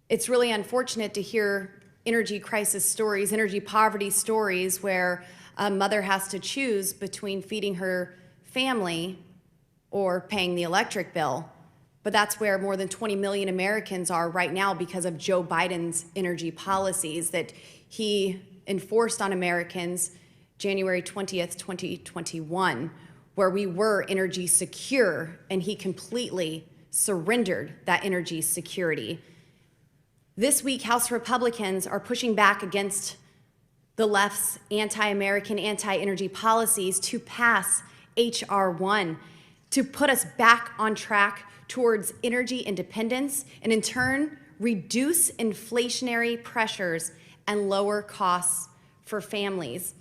it's really unfortunate to hear energy crisis stories, energy poverty stories, where a mother has to choose between feeding her family or paying the electric bill. But that's where more than 20 million Americans are right now because of Joe Biden's energy policies that he enforced on Americans January 20th, 2021, where we were energy secure, and he completely surrendered that energy security. This week, House Republicans are pushing back against the left's anti-American, anti-energy policies to pass H.R. 1 to put us back on track towards energy independence and, in turn, reduce inflationary pressures and lower costs for families.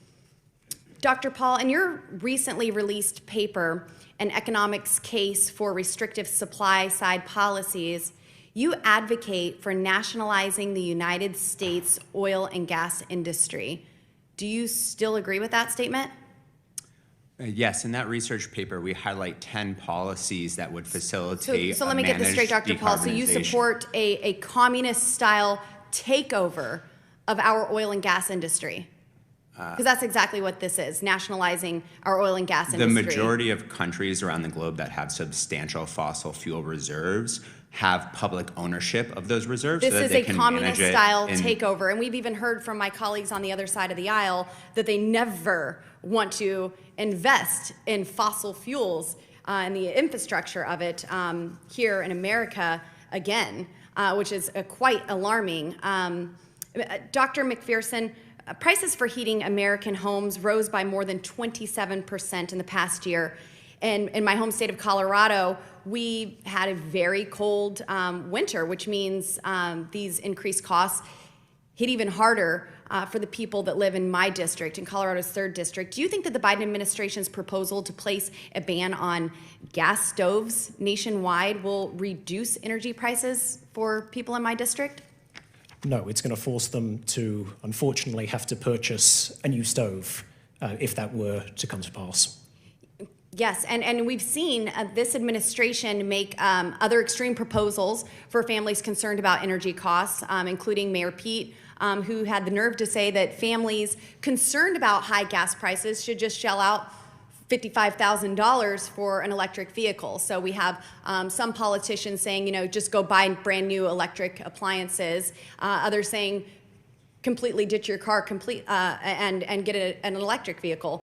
Dr. Paul, in your recently released paper, An Economics Case for Restrictive Supply-Side Policies, you advocate for nationalizing the United States oil and gas industry. Do you still agree with that statement? Yes, in that research paper, we highlight 10 policies that would facilitate So let me get this straight, Dr. Paul. So you support a communist-style takeover of our oil and gas industry? Because that's exactly what this is, nationalizing our oil and gas industry. The majority of countries around the globe that have substantial fossil fuel reserves have public ownership of those reserves. This so that is they a can communist-style takeover, and we've even heard from my colleagues on the other side of the aisle that they never want to invest in fossil fuels and the infrastructure of it here in America again, which is quite alarming. Dr. McPherson, prices for heating American homes rose by more than 27% in the past year. And in my home state of Colorado, we had a very cold winter, which means these increased costs hit even harder for the people that live in my district, in Colorado's 3rd district. Do you think that the Biden administration's proposal to place a ban on gas stoves nationwide will reduce energy prices for people in my district? No, it's going to force them to, unfortunately, have to purchase a new stove if that were to come to pass. Yes, and we've seen this administration make other extreme proposals for families concerned about energy costs, including Mayor Pete, who had the nerve to say that families concerned about high gas prices should just shell out $55,000 for an electric vehicle. So we have some politicians saying, just go buy brand new electric appliances. Others saying, completely ditch your car and get an electric vehicle.